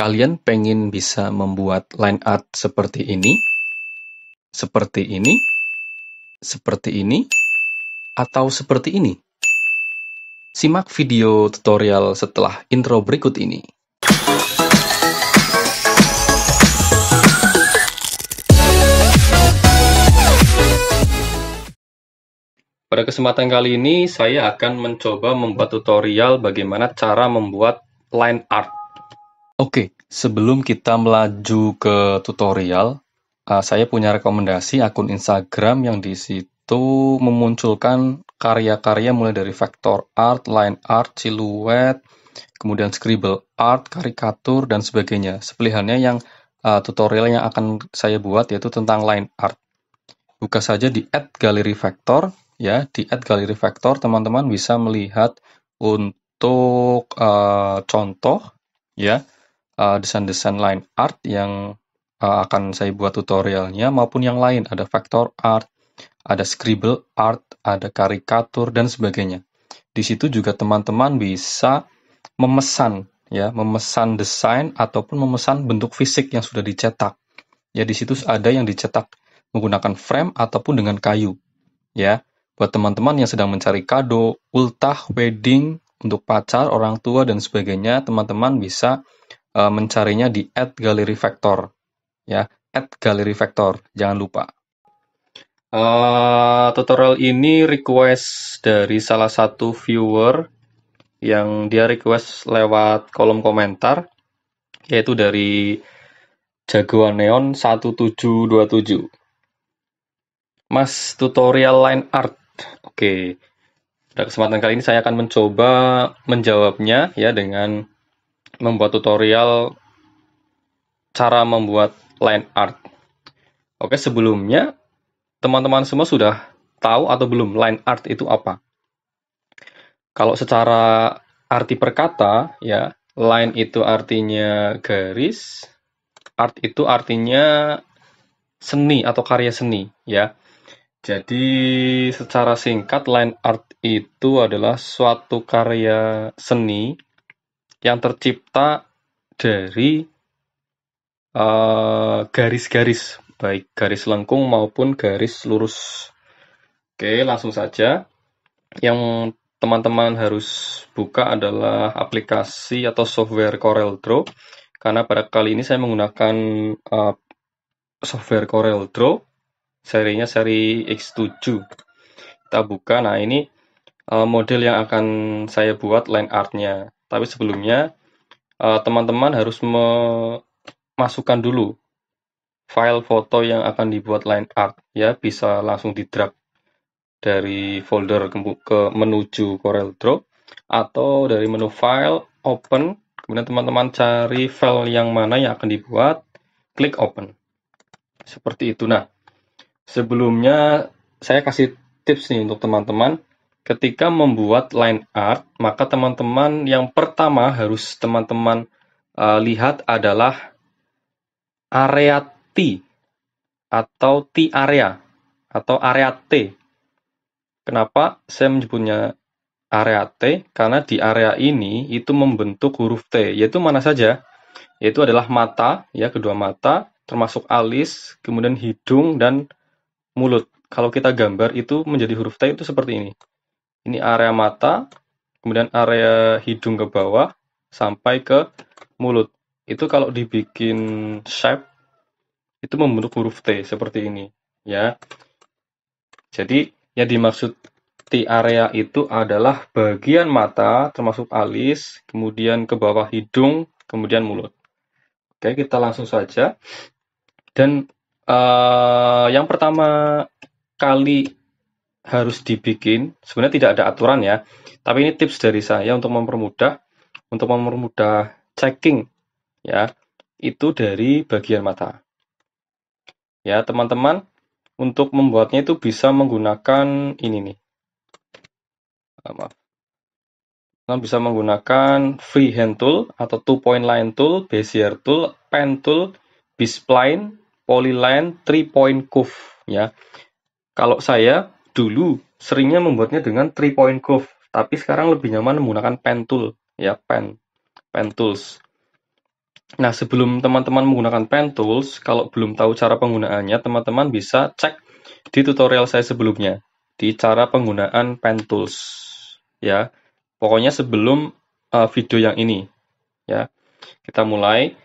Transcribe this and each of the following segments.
Kalian pengen bisa membuat line art seperti ini, seperti ini, atau seperti ini? Simak video tutorial setelah intro berikut ini. Pada kesempatan kali ini, saya akan mencoba membuat tutorial bagaimana cara membuat line art. Oke, sebelum kita melaju ke tutorial, saya punya rekomendasi akun Instagram yang di situ memunculkan karya-karya mulai dari vector art, line art, siluet, kemudian scribble art, karikatur, dan sebagainya. Pilihannya yang tutorial yang akan saya buat yaitu tentang line art. Buka saja di @galeri_vector, ya. Di @galeri_vector teman-teman bisa melihat untuk contoh, ya, desain-desain line art yang akan saya buat tutorialnya maupun yang lain. Ada vector art, ada scribble art, ada karikatur, dan sebagainya. Di situ juga teman-teman bisa memesan, ya, memesan desain ataupun memesan bentuk fisik yang sudah dicetak. Ya, di situ ada yang dicetak menggunakan frame ataupun dengan kayu. Ya, buat teman-teman yang sedang mencari kado, ultah, wedding, untuk pacar, orang tua, dan sebagainya, teman-teman bisa mencarinya di @galeri_vector. Ya, @galeri_vector, jangan lupa. Tutorial ini request dari salah satu viewer yang dia request lewat kolom komentar, yaitu dari Jagoan Neon 1727. Mas, tutorial line art. Oke. Pada kesempatan kali ini saya akan mencoba menjawabnya ya dengan membuat tutorial cara membuat line art. Oke, sebelumnya teman-teman semua sudah tahu atau belum line art itu apa? Kalau secara arti perkata ya, line itu artinya garis, art itu artinya seni atau karya seni ya. Jadi secara singkat line art itu adalah suatu karya seni yang tercipta dari garis-garis, baik garis lengkung maupun garis lurus. Oke, langsung saja. Yang teman-teman harus buka adalah aplikasi atau software CorelDRAW, karena pada kali ini saya menggunakan software CorelDRAW, serinya seri X7. Kita buka, nah ini model yang akan saya buat line artnya. Tapi sebelumnya, teman-teman harus memasukkan dulu file foto yang akan dibuat line art. Ya, bisa langsung di-drag dari folder ke menuju CorelDRAW, atau dari menu file, open, kemudian teman-teman cari file yang mana yang akan dibuat, klik open. Seperti itu. Nah, sebelumnya saya kasih tips nih untuk teman-teman. Ketika membuat line art, maka teman-teman yang pertama harus teman-teman lihat adalah area T atau T area atau area T. Kenapa saya menyebutnya area T? Karena di area ini itu membentuk huruf T, yaitu mana saja? Yaitu adalah mata, ya, kedua mata, termasuk alis, kemudian hidung, dan mulut. Kalau kita gambar itu menjadi huruf T itu seperti ini. Ini area mata, kemudian area hidung ke bawah, sampai ke mulut. Itu kalau dibikin shape, itu membentuk huruf T seperti ini. Ya. Jadi, yang dimaksud T area itu adalah bagian mata, termasuk alis, kemudian ke bawah hidung, kemudian mulut. Oke, kita langsung saja. Dan yang pertama kali harus dibikin, sebenarnya tidak ada aturan ya, tapi ini tips dari saya untuk mempermudah checking ya, itu dari bagian mata. Ya, teman-teman, untuk membuatnya itu bisa menggunakan ini nih. Maaf. Teman bisa menggunakan freehand tool atau 2-point line tool, bezier tool, pen tool, B-spline, polyline, 3-point curve ya. Kalau saya dulu seringnya membuatnya dengan 3-point curve, tapi sekarang lebih nyaman menggunakan pen tool ya, pen tools. Nah, sebelum teman-teman menggunakan pen tools, kalau belum tahu cara penggunaannya, teman-teman bisa cek di tutorial saya sebelumnya di cara penggunaan pen tools ya. Pokoknya sebelum video yang ini ya. Kita mulai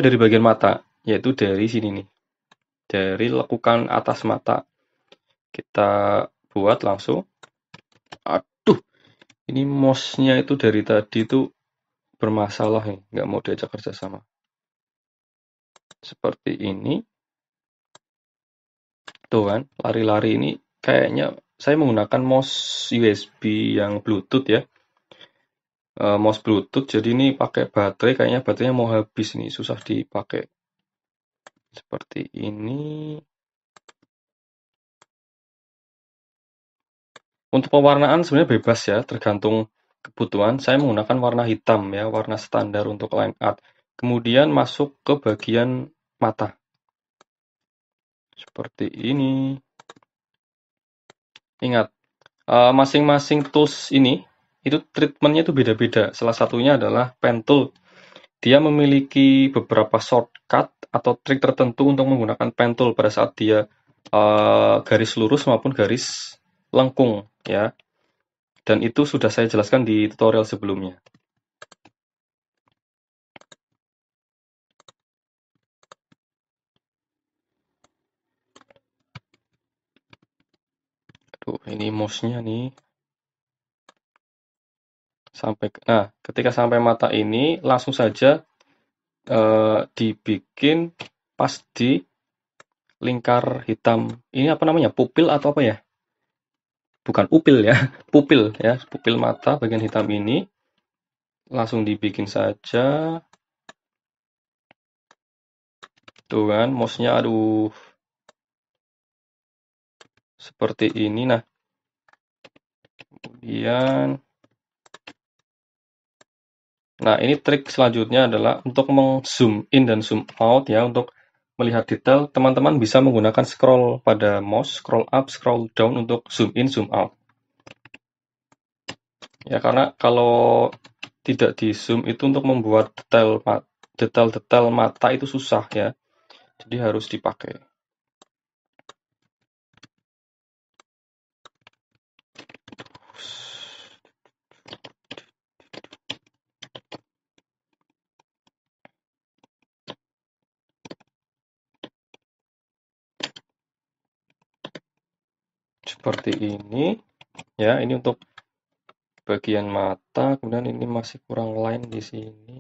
dari bagian mata, yaitu dari sini nih. Dari lekukan atas mata. Kita buat langsung. Aduh, ini mouse-nya itu dari tadi itu bermasalah nih, nggak mau diajak kerjasama. Seperti ini. Tuh kan, lari-lari ini kayaknya saya menggunakan mouse USB yang Bluetooth ya. Mouse Bluetooth, jadi ini pakai baterai, kayaknya baterainya mau habis ini, susah dipakai. Seperti ini. Untuk pewarnaan sebenarnya bebas ya, tergantung kebutuhan. Saya menggunakan warna hitam ya, warna standar untuk line art. Kemudian masuk ke bagian mata. Seperti ini. Ingat, masing-masing tools ini itu treatmentnya itu beda-beda. Salah satunya adalah pen tool. Dia memiliki beberapa shortcut atau trik tertentu untuk menggunakan pen tool pada saat dia garis lurus maupun garis lengkung ya. Dan itu sudah saya jelaskan di tutorial sebelumnya. Aduh, ini mouse-nya nih. Nah, ketika sampai mata ini langsung saja dibikin pas di lingkar hitam. Ini apa namanya? Pupil atau apa ya? Bukan upil ya, pupil ya, pupil mata bagian hitam ini langsung dibikin saja. Tuh kan, mouse-nya aduh seperti ini. Nah, kemudian ini trik selanjutnya adalah untuk meng-zoom in dan zoom out ya. Untuk melihat detail, teman-teman bisa menggunakan scroll pada mouse, scroll up, scroll down untuk zoom in, zoom out. Ya, karena kalau tidak di zoom itu untuk membuat detail-detail mata itu susah ya. Jadi harus dipakai. Seperti ini ya, ini untuk bagian mata, kemudian ini masih kurang line di sini.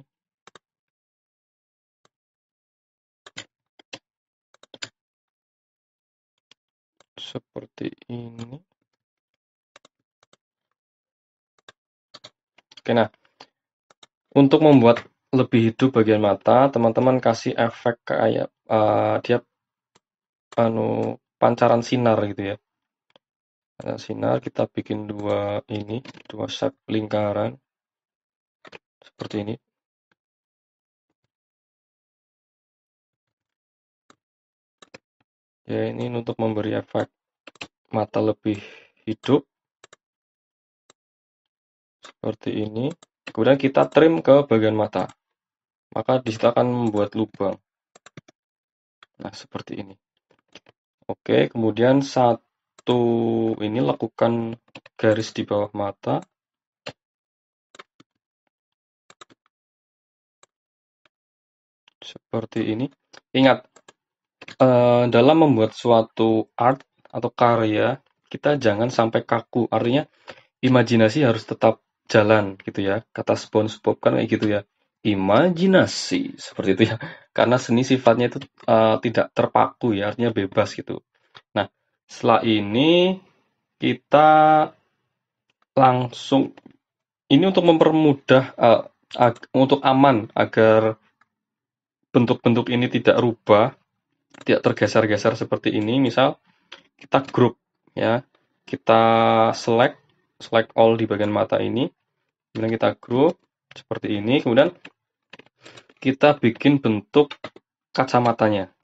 Seperti ini. Oke, nah, untuk membuat lebih hidup bagian mata, teman-teman kasih efek kayak dia pancaran sinar gitu ya. Pancaran sinar kita bikin dua shape lingkaran seperti ini. Ya, ini untuk memberi efek mata lebih hidup seperti ini. Kemudian kita trim ke bagian mata. Maka disitu akan membuat lubang. Nah, seperti ini. Oke, kemudian satu ini lakukan garis di bawah mata. Seperti ini. Ingat, dalam membuat suatu art atau karya, kita jangan sampai kaku. Artinya, imajinasi harus tetap jalan gitu ya. Kata SpongeBob kan kayak gitu ya. Imajinasi seperti itu ya. Karena seni sifatnya itu tidak terpaku ya, artinya bebas gitu. Nah, setelah ini kita langsung ini untuk mempermudah untuk aman agar bentuk-bentuk ini tidak rubah, tidak tergeser-geser seperti ini. Misal kita group ya. Kita select all di bagian mata ini. Kemudian kita group seperti ini. Kemudian kita bikin bentuk kacamatanya.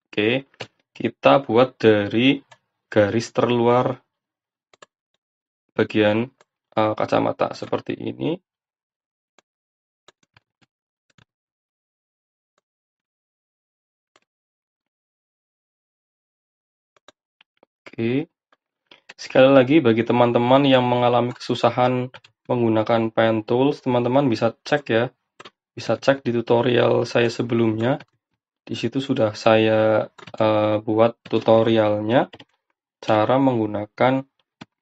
Oke, kita buat dari garis terluar bagian kacamata seperti ini. Oke. Sekali lagi bagi teman-teman yang mengalami kesusahan menggunakan pen tools, teman-teman bisa cek ya. Bisa cek di tutorial saya sebelumnya. Di situ sudah saya buat tutorialnya cara menggunakan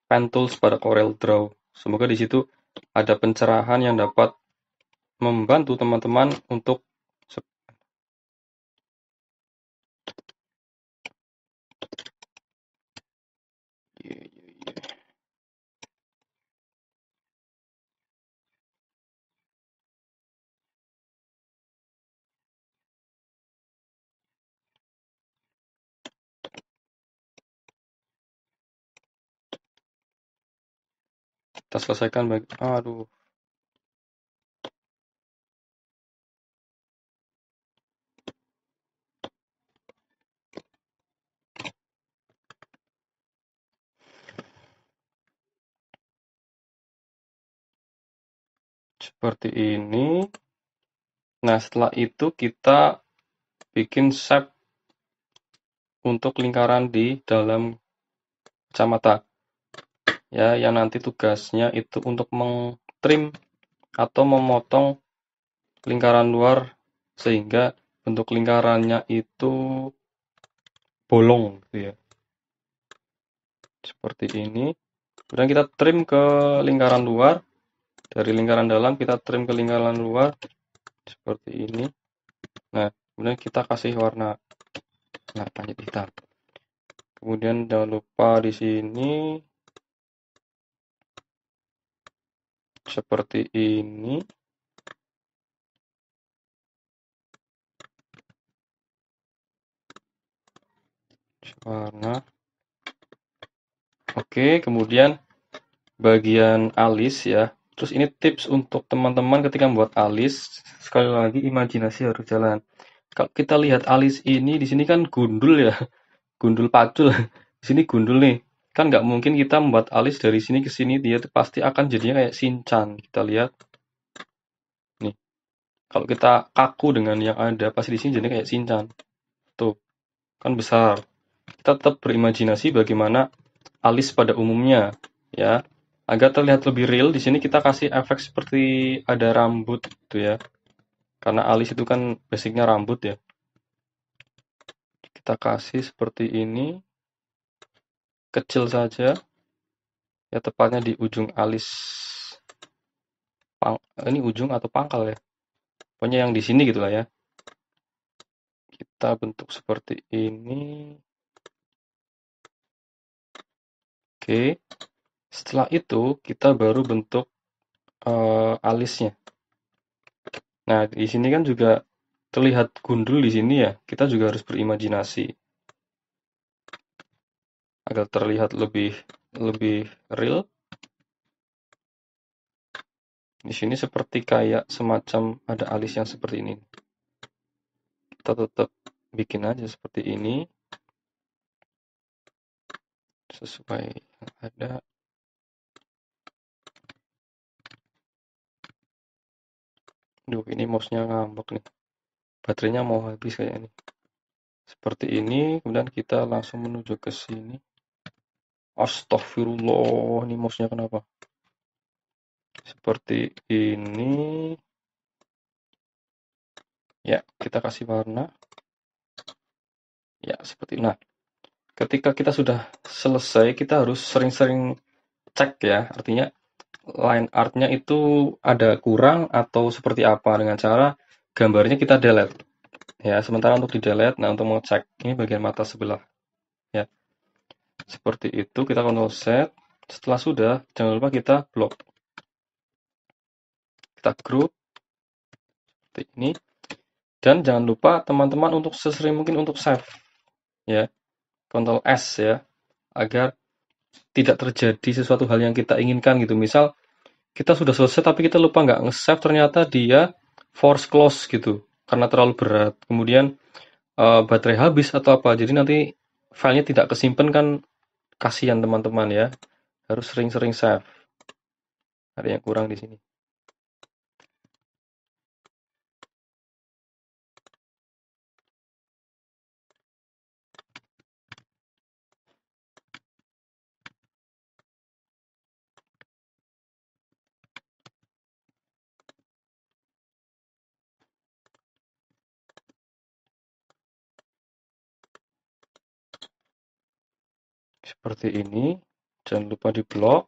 pen tools pada Corel Draw. Semoga di situ ada pencerahan yang dapat membantu teman-teman untuk kita selesaikan aduh, seperti ini. Nah, setelah itu kita bikin shape untuk lingkaran di dalam kacamata. Ya, yang nanti tugasnya itu untuk meng-trim atau memotong lingkaran luar sehingga bentuk lingkarannya itu bolong gitu ya. Seperti ini. Kemudian kita trim ke lingkaran luar. Dari lingkaran dalam kita trim ke lingkaran luar seperti ini. Nah, kemudian kita kasih warna langit hitam. Kemudian jangan lupa di sini seperti ini. Warna. Oke, kemudian bagian alis ya. Terus ini tips untuk teman-teman ketika membuat alis. Sekali lagi imajinasi harus jalan. Kalau kita lihat alis ini di sini kan gundul ya. Gundul pacul. Di sini gundul nih. Kan nggak mungkin kita membuat alis dari sini ke sini, dia tuh pasti akan jadinya kayak Shinchan. Kita lihat nih. Kalau kita kaku dengan yang ada, pasti di sini jadinya kayak Shinchan. Tuh, kan besar. Kita tetap berimajinasi bagaimana alis pada umumnya, ya. Agar terlihat lebih real, di sini kita kasih efek seperti ada rambut gitu ya. Karena alis itu kan basicnya rambut ya. Kita kasih seperti ini, kecil saja. Ya tepatnya di ujung alis. Ini ujung atau pangkal ya. Pokoknya yang di sini gitu lah ya. Kita bentuk seperti ini. Oke. Setelah itu kita baru bentuk alisnya. Nah, di sini kan juga terlihat gundul di sini ya. Kita juga harus berimajinasi agar terlihat lebih real. Di sini seperti kayak semacam ada alis yang seperti ini. Kita tetap bikin aja seperti ini sesuai yang ada. Duh, ini mouse-nya ngambek nih. Baterainya mau habis kayak ini. Seperti ini, kemudian kita langsung menuju ke sini. Astagfirullah, ini mouse-nya kenapa? Seperti ini. Ya, kita kasih warna. Ya, seperti ini. Nah, ketika kita sudah selesai, kita harus sering-sering cek ya. Artinya line art-nya itu ada kurang atau seperti apa dengan cara gambarnya kita delete. Ya, sementara untuk di delete, nah untuk mengecek ini bagian mata sebelah. Ya, seperti itu kita Ctrl Z. Setelah sudah, jangan lupa kita blok. Kita group seperti ini. Dan jangan lupa teman-teman untuk sesering mungkin untuk save. Ya, Ctrl S ya, agar tidak terjadi sesuatu hal yang kita inginkan gitu. Misal kita sudah selesai tapi kita lupa nggak nge-save, ternyata dia force close gitu karena terlalu berat. Kemudian baterai habis atau apa. Jadi nanti filenya tidak kesimpan kan, kasihan teman-teman ya. Harus sering-sering save. Ada yang kurang di sini. seperti ini. Jangan lupa di blok,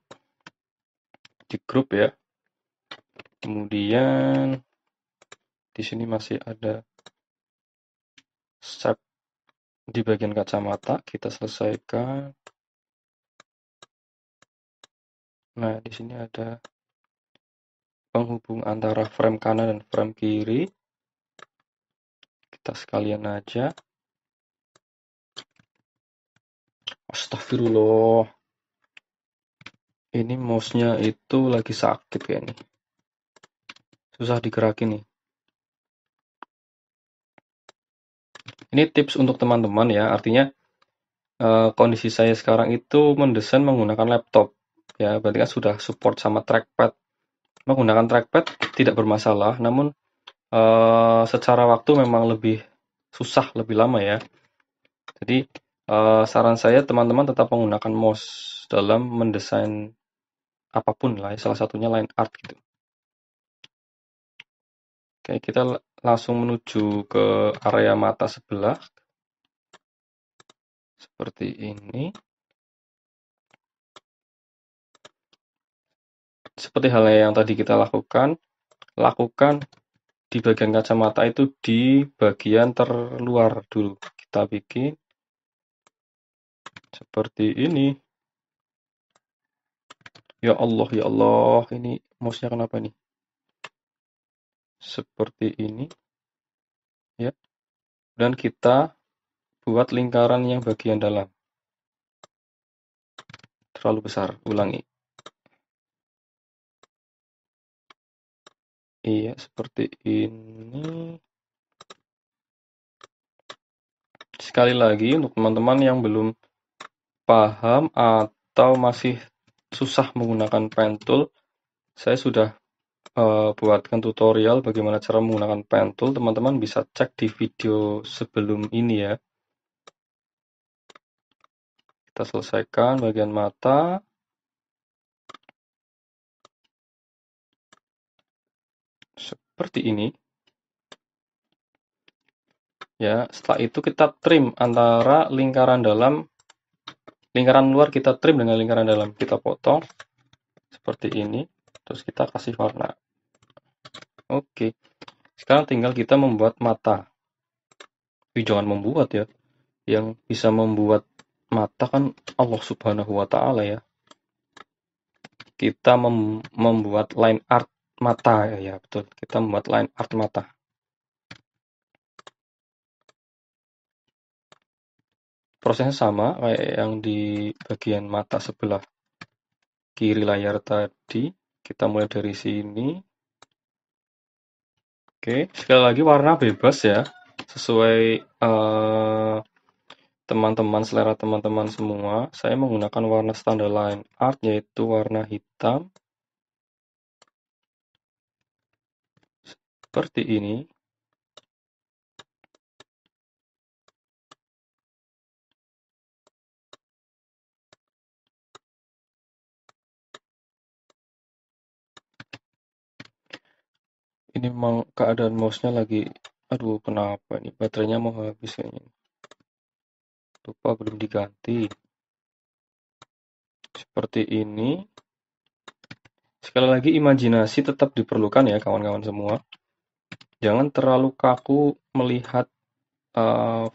di grup ya. Kemudian di sini masih ada shape di bagian kacamata, kita selesaikan. Nah, di sini ada penghubung antara frame kanan dan frame kiri. Kita sekalian aja. Astagfirullah. Ini mouse-nya itu lagi sakit kayaknya. Susah digerakin nih. Ini tips untuk teman-teman ya. Artinya kondisi saya sekarang itu mendesain menggunakan laptop. Ya, berarti kan sudah support sama trackpad. Menggunakan trackpad tidak bermasalah, namun secara waktu memang lebih susah, lebih lama ya. Jadi saran saya teman-teman tetap menggunakan mouse dalam mendesain apapun lah, salah satunya line art gitu. Oke, kita langsung menuju ke area mata sebelah. Seperti ini. Seperti halnya yang tadi kita lakukan di bagian kacamata itu di bagian terluar dulu. Kita bikin seperti ini. Ya Allah, ini mouse-nya kenapa nih? Seperti ini. Ya. Dan kita buat lingkaran yang bagian dalam. Terlalu besar, ulangi. Iya, seperti ini. Sekali lagi, untuk teman-teman yang belum paham atau masih susah menggunakan pen tool, saya sudah buatkan tutorial bagaimana cara menggunakan pen tool. Teman-teman bisa cek di video sebelum ini ya. Kita selesaikan bagian mata. Seperti ini. Ya, setelah itu kita trim antara lingkaran luar kita trim dengan lingkaran dalam. Kita potong seperti ini. Terus kita kasih warna. Oke. Sekarang tinggal kita membuat mata. Jangan membuat ya. Yang bisa membuat mata kan Allah Subhanahu wa Ta'ala ya. Kita membuat line art mata ya, betul. Kita membuat line art mata. Prosesnya sama kayak yang di bagian mata sebelah kiri layar tadi. Kita mulai dari sini. Oke, sekali lagi warna bebas ya. Sesuai teman-teman, selera teman-teman semua. Saya menggunakan warna standar line art yaitu warna hitam. Seperti ini. Ini memang keadaan mouse-nya lagi, aduh kenapa ini baterainya mau habis kayaknya. Lupa belum diganti. Seperti ini. Sekali lagi imajinasi tetap diperlukan ya kawan-kawan semua. Jangan terlalu kaku melihat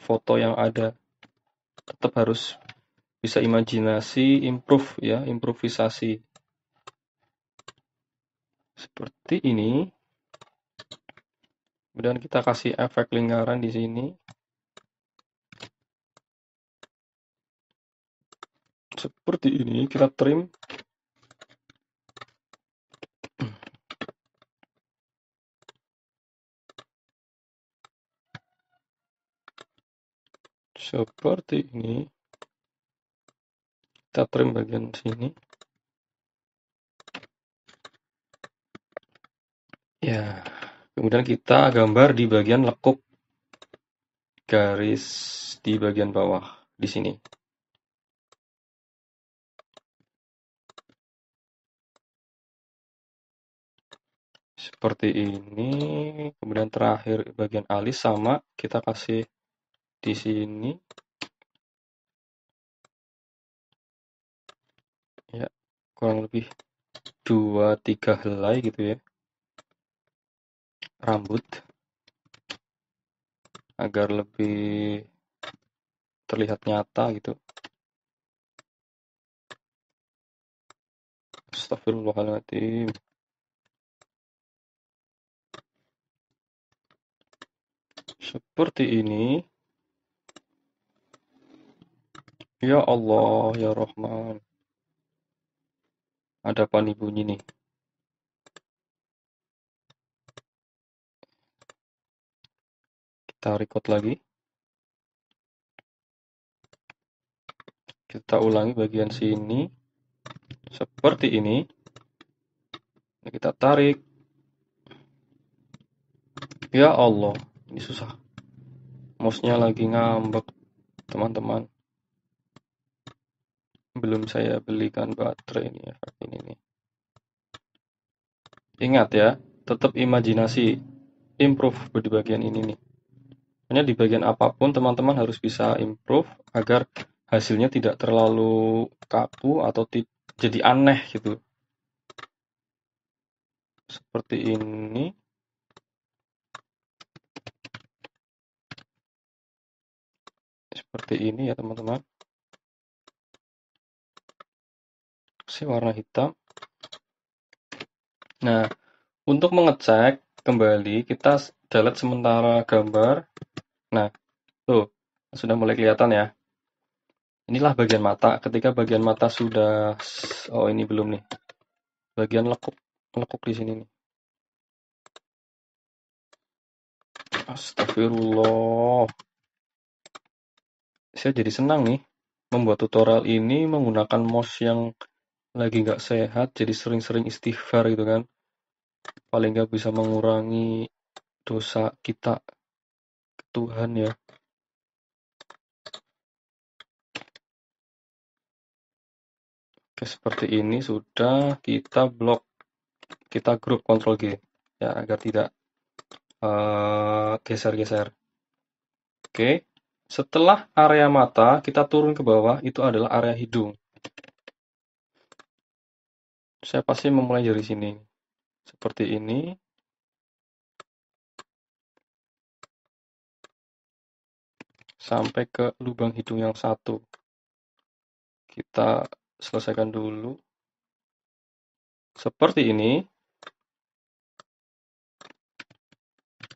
foto yang ada. Tetap harus bisa imajinasi, improve ya, improvisasi. Seperti ini. Kemudian kita kasih efek lingkaran di sini. Seperti ini, kita trim. Seperti ini. Kita trim bagian sini. Ya, kemudian kita gambar di bagian lekuk garis di bagian bawah di sini. Seperti ini. Kemudian terakhir bagian alis sama kita kasih di sini. kurang lebih 2-3 helai gitu ya rambut agar lebih terlihat nyata gitu. Astagfirullahaladzim. Seperti ini. Ya Allah, ya Rahman. Ada apa nih bunyi nih? Kita record lagi. Kita ulangi bagian sini. Seperti ini. Kita tarik. Ya Allah, ini susah. Mouse-nya lagi ngambek, teman-teman. Belum saya belikan baterai ini efek ini nih. Ingat ya, tetap imajinasi, improve di bagian ini nih. Hanya di bagian apapun teman-teman harus bisa improve agar hasilnya tidak terlalu kaku atau jadi aneh gitu. Seperti ini. Seperti ini ya teman-teman. Si warna hitam. Nah, untuk mengecek kembali kita delete sementara gambar. Nah, tuh sudah mulai kelihatan ya. Inilah bagian mata. Ketika bagian mata sudah, oh ini belum nih. Bagian lekuk di sini nih. Astagfirullah. Saya jadi senang nih membuat tutorial ini menggunakan mouse yang lagi nggak sehat, jadi sering-sering istighfar gitu kan. Paling nggak bisa mengurangi dosa kita ke Tuhan ya. Oke, seperti ini sudah kita blok, kita grup Ctrl G ya agar tidak geser-geser. Oke, setelah area mata kita turun ke bawah itu adalah area hidung. Saya pasti memulai dari sini. Seperti ini. Sampai ke lubang hidung yang satu. Kita selesaikan dulu. Seperti ini.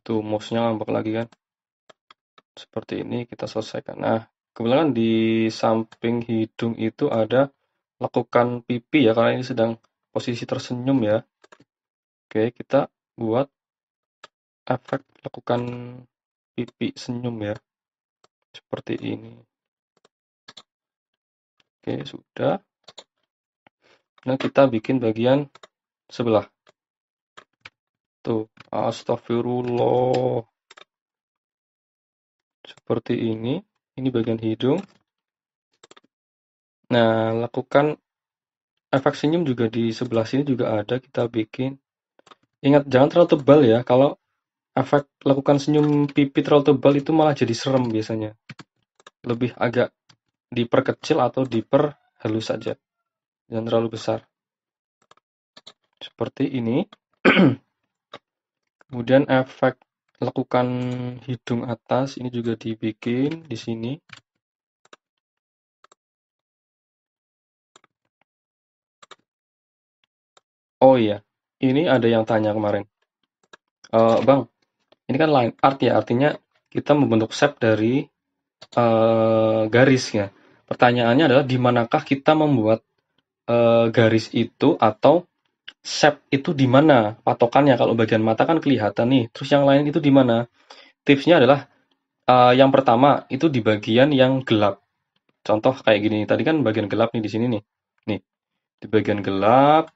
Tuh, mouse-nya ngambek lagi kan. Seperti ini kita selesaikan. Nah, kebetulan di samping hidung itu ada lekukan pipi ya, karena ini sedang posisi tersenyum ya. Oke, kita buat efek lekukan pipi senyum ya. Seperti ini. Oke, sudah. Nah, kita bikin bagian sebelah. Tuh, astagfirullah. Seperti ini. Ini bagian hidung. Nah, lakukan efek senyum juga di sebelah sini juga ada. Kita bikin. Ingat, jangan terlalu tebal ya. Kalau efek lakukan senyum pipi terlalu tebal itu malah jadi serem biasanya. Lebih agak diperkecil atau diperhalus saja. Jangan terlalu besar. Seperti ini. Kemudian efek lakukan hidung atas ini juga dibikin di sini. Oh iya, ini ada yang tanya kemarin. Bang, ini kan line art ya, artinya kita membentuk shape dari garis ya. Pertanyaannya adalah di manakah kita membuat garis itu atau shape itu di mana patokannya? Kalau bagian mata kan kelihatan nih, terus yang lain itu di mana? Tipsnya adalah yang pertama itu di bagian yang gelap. Contoh kayak gini, tadi kan bagian gelap nih di sini nih. Nih, di bagian gelap.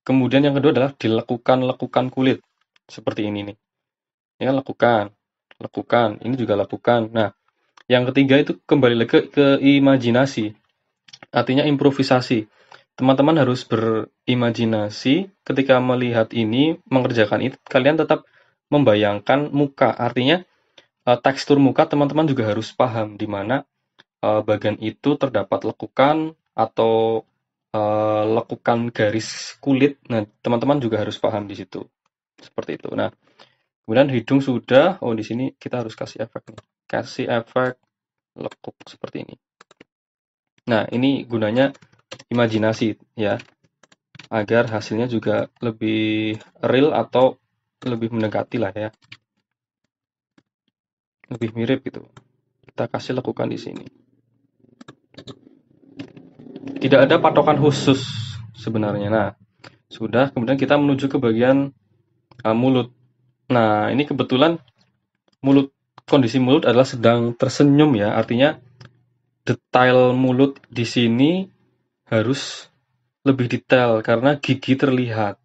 Kemudian yang kedua adalah dilekukan-lekukan kulit. Seperti ini nih. Ini kan lekukan. Ini juga lekukan. Nah, yang ketiga itu kembali lagi ke imajinasi. Artinya improvisasi. Teman-teman harus berimajinasi ketika melihat ini, mengerjakan itu, kalian tetap membayangkan muka. Artinya tekstur muka teman-teman juga harus paham di mana bagian itu terdapat lekukan atau lekukan garis kulit. Nah, teman-teman juga harus paham di situ. Seperti itu. Nah, kemudian hidung sudah. Oh, di sini kita harus kasih efek nih. Kasih efek lekuk seperti ini. Nah, ini gunanya imajinasi ya, agar hasilnya juga lebih real atau lebih mendekati lah ya. Lebih mirip gitu. Kita kasih lekukan di sini. Tidak ada patokan khusus sebenarnya. Nah, sudah, kemudian kita menuju ke bagian mulut. Nah, ini kebetulan kondisi mulut adalah sedang tersenyum ya, artinya detail mulut di sini harus lebih detail karena gigi terlihat.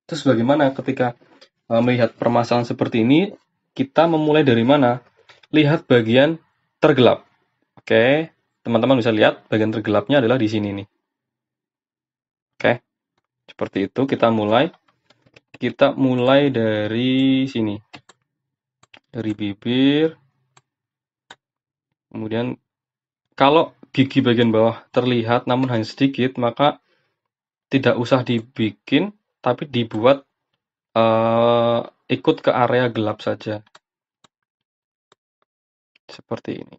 Terus bagaimana ketika melihat permasalahan seperti ini, kita memulai dari mana? Lihat bagian tergelap. Oke, teman-teman bisa lihat bagian tergelapnya adalah di sini nih. Oke, seperti itu kita mulai. Kita mulai dari sini. Dari bibir. Kemudian kalau gigi bagian bawah terlihat namun hanya sedikit, maka tidak usah dibikin, tapi dibuat ikut ke area gelap saja. Seperti ini.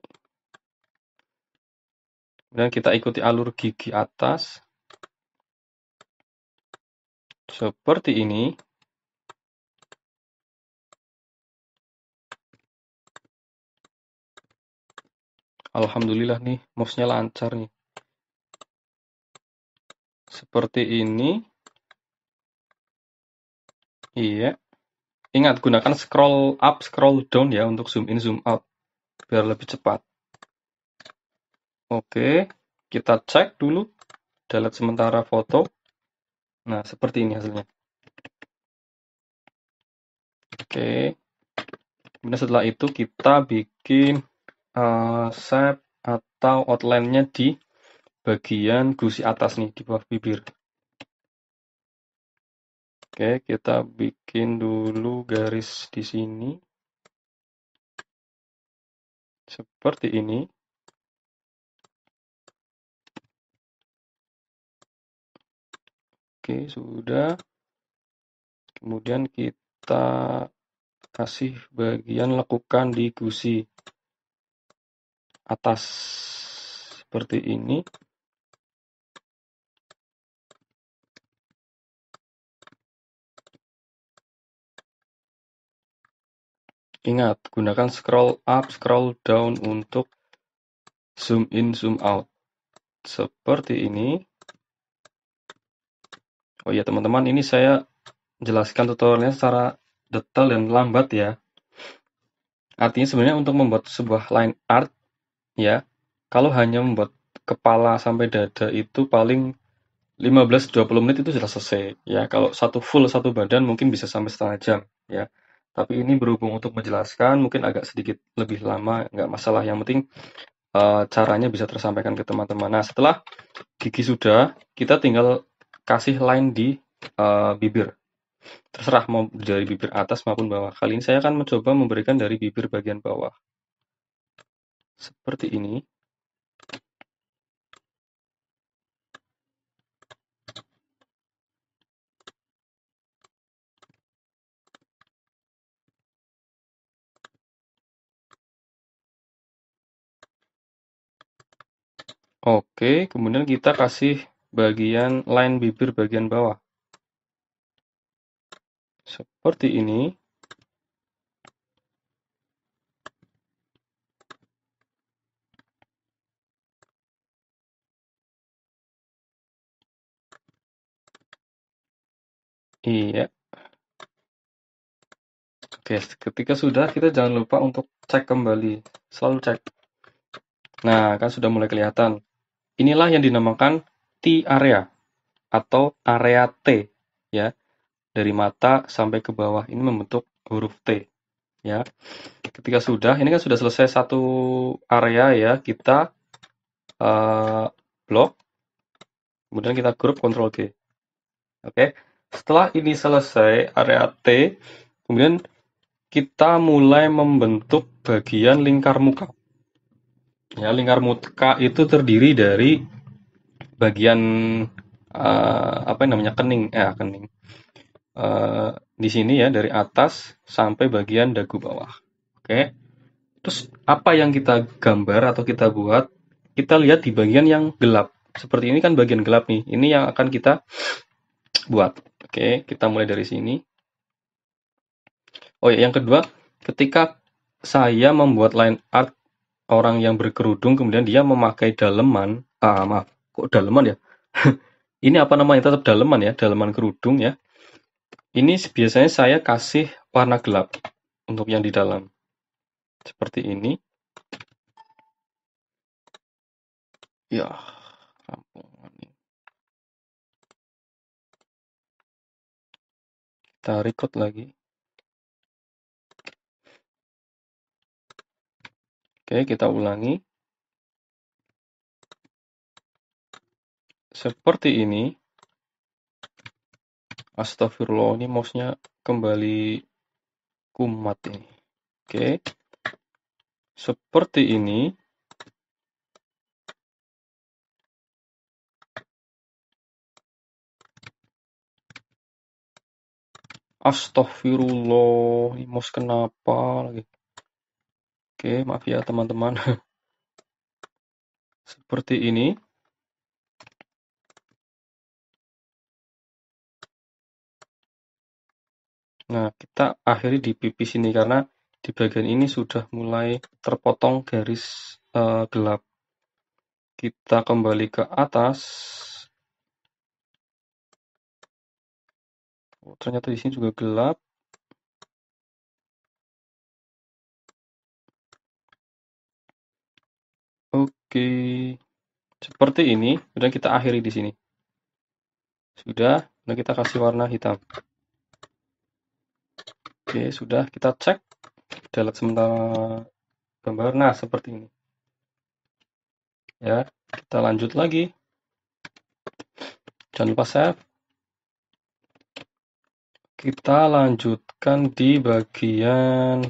Kemudian kita ikuti alur gigi atas. Seperti ini. Alhamdulillah nih, mouse-nya lancar nih. Seperti ini. Iya. Ingat, gunakan scroll up, scroll down ya untuk zoom in, zoom out. Biar lebih cepat. Oke, kita cek dulu. Delete sementara foto. Nah, seperti ini hasilnya. Oke. Kemudian setelah itu kita bikin shape atau outline-nya di bagian gusi atas nih, di bawah bibir. Oke, kita bikin dulu garis di sini. Seperti ini. Oke, sudah. Kemudian kita kasih bagian lekukan di gusi atas. Seperti ini. Ingat, gunakan scroll up, scroll down untuk zoom in, zoom out. Seperti ini. Oh iya teman-teman, ini saya jelaskan tutorialnya secara detail dan lambat ya. Artinya sebenarnya untuk membuat sebuah line art ya, kalau hanya membuat kepala sampai dada itu paling 15-20 menit itu sudah selesai ya. Kalau full satu badan mungkin bisa sampai setengah jam ya. Tapi ini berhubung untuk menjelaskan mungkin agak sedikit lebih lama, nggak masalah. Yang penting caranya bisa tersampaikan ke teman-teman. Nah, setelah gigi sudah, kita tinggal kasih line di bibir. Terserah mau dari bibir atas maupun bawah. Kali ini saya akan mencoba memberikan dari bibir bagian bawah. Seperti ini. Oke, kemudian kita kasih bagian line bibir bagian bawah. Seperti ini. Iya. Oke, ketika sudah, kita jangan lupa untuk cek kembali. Selalu cek. Nah, kan sudah mulai kelihatan. Inilah yang dinamakan T area atau area T ya. Dari mata sampai ke bawah ini membentuk huruf T ya. Ketika sudah, ini kan sudah selesai satu area ya, kita blok, kemudian kita grup Ctrl G. Oke, setelah ini selesai area T, kemudian kita mulai membentuk bagian lingkar muka. Ya, lingkar muka itu terdiri dari bagian apa namanya kening, kening. Di sini ya dari atas sampai bagian dagu bawah. Oke. Terus apa yang kita gambar atau kita buat? Kita lihat di bagian yang gelap. Seperti ini kan bagian gelap nih. Ini yang akan kita buat. Oke, kita mulai dari sini. Oh ya, yang kedua, ketika saya membuat line art orang yang berkerudung, kemudian dia memakai daleman, maaf, kok daleman ya? Ini apa namanya? Tetap daleman ya, daleman kerudung ya. Ini biasanya saya kasih warna gelap untuk yang di dalam. Seperti ini. Ya, rampungan ini. Kita record lagi. Oke, kita ulangi. Seperti ini. Astagfirullah, ini mouse-nya kembali kumat ini. Oke. Seperti ini. Astagfirullah, ini mouse kenapa lagi? Oke, maaf ya teman-teman. Seperti ini. Nah, kita akhiri di pipi sini karena di bagian ini sudah mulai terpotong garis gelap. Kita kembali ke atas. Oh, ternyata di sini juga gelap. Oke, seperti ini. Sudah kita akhiri di sini. Sudah, dan kita kasih warna hitam. Oke, sudah kita cek. Delete sementara gambar. Nah, seperti ini. Ya, kita lanjut lagi. Jangan lupa save. Kita lanjutkan di bagian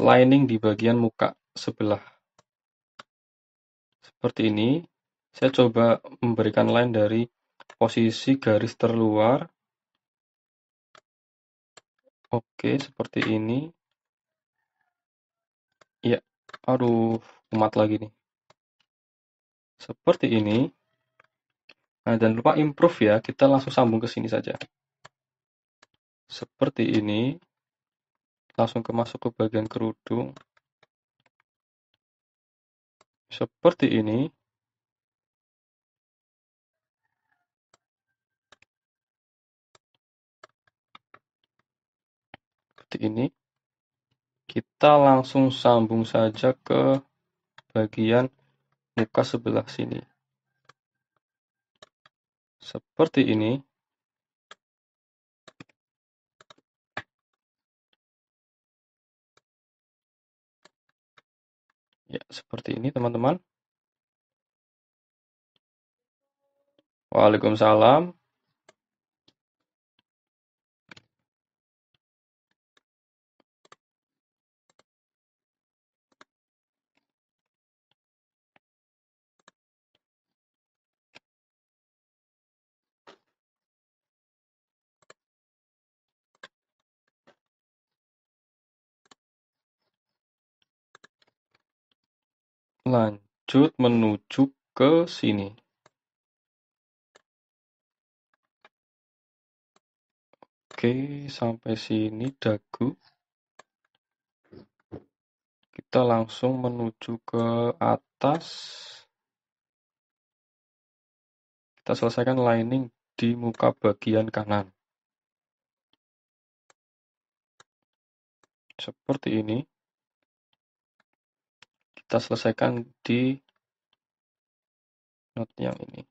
lining di bagian muka sebelah. Seperti ini. Saya coba memberikan line dari posisi garis terluar. Oke, seperti ini. Ya, aduh, kumat lagi nih. Seperti ini. Nah, jangan lupa improve ya, kita langsung sambung ke sini saja. Seperti ini. Langsung masuk ke bagian kerudung. Seperti ini. Seperti ini. Kita langsung sambung saja ke bagian muka sebelah sini. Seperti ini. Ya, seperti ini teman-teman. Waalaikumsalam. Lanjut menuju ke sini. Oke, sampai sini dagu. Kita langsung menuju ke atas. Kita selesaikan lining di muka bagian kanan. Seperti ini. Kita selesaikan di not yang ini.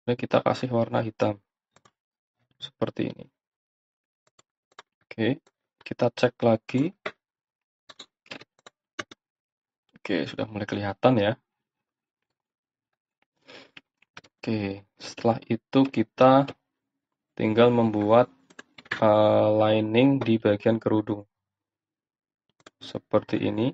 Dan kita kasih warna hitam. Seperti ini. Oke, kita cek lagi. Oke, sudah mulai kelihatan ya. Oke, setelah itu kita tinggal membuat lining di bagian kerudung. Seperti ini.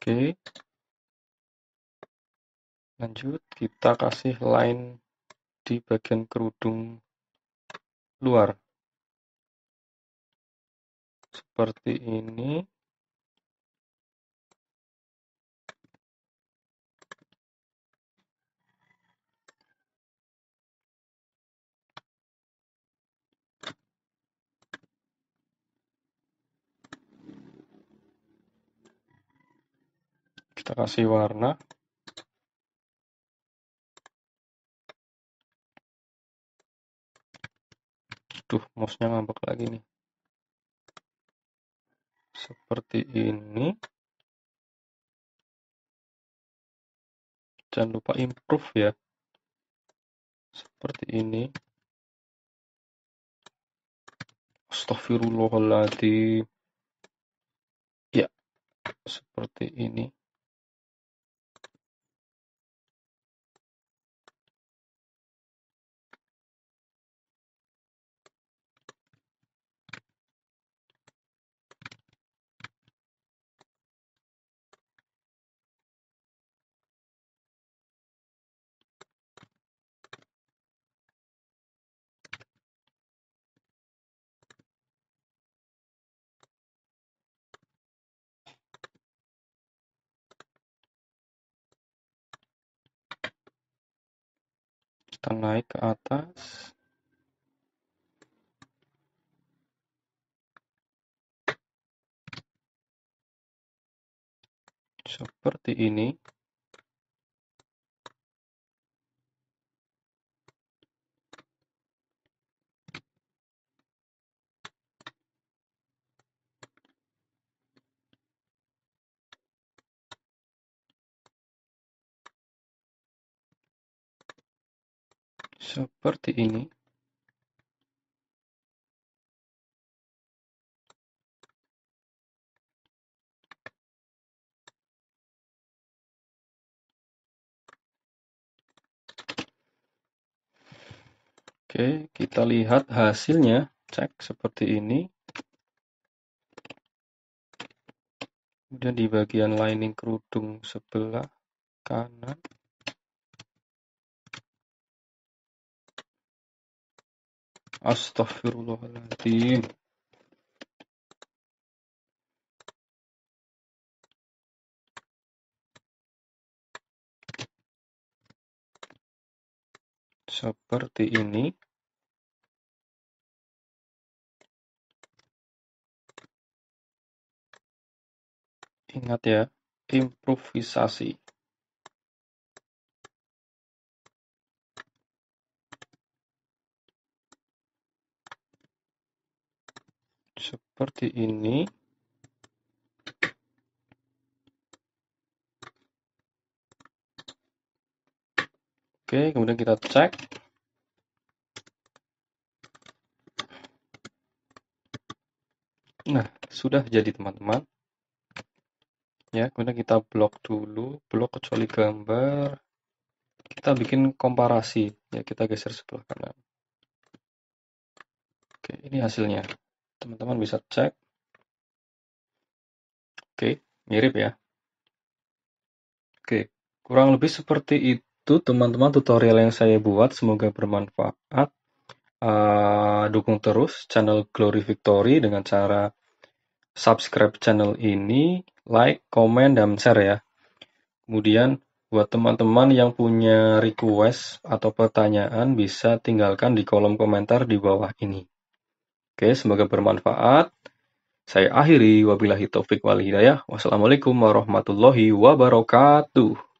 Oke, lanjut kita kasih line di bagian kerudung luar seperti ini. Kita kasih warna. Duh, mouse-nya ngambek lagi nih. Seperti ini. Jangan lupa improve ya. Seperti ini. Astagfirullahaladzim. Ya, seperti ini. Kita naik ke atas. Seperti ini. Seperti ini. Oke, kita lihat hasilnya. Cek seperti ini. Kemudian di bagian lining kerudung sebelah kanan. Astagfirullahaladzim. Seperti ini. Ingat ya, improvisasi. Seperti ini. Oke, kemudian kita cek. Nah, sudah jadi teman-teman. Ya, kemudian kita blok dulu, blok kecuali gambar. Kita bikin komparasi. Ya, kita geser sebelah kanan. Oke, ini hasilnya. Teman-teman bisa cek. Oke, mirip ya. Oke, kurang lebih seperti itu teman-teman tutorial yang saya buat. Semoga bermanfaat. Dukung terus channel Glory Victory dengan cara subscribe channel ini, like, komen, dan share ya. Kemudian buat teman-teman yang punya request atau pertanyaan bisa tinggalkan di kolom komentar di bawah ini. Oke, semoga bermanfaat. Saya akhiri, wabillahi taufik wal hidayah. Wassalamualaikum warahmatullahi wabarakatuh.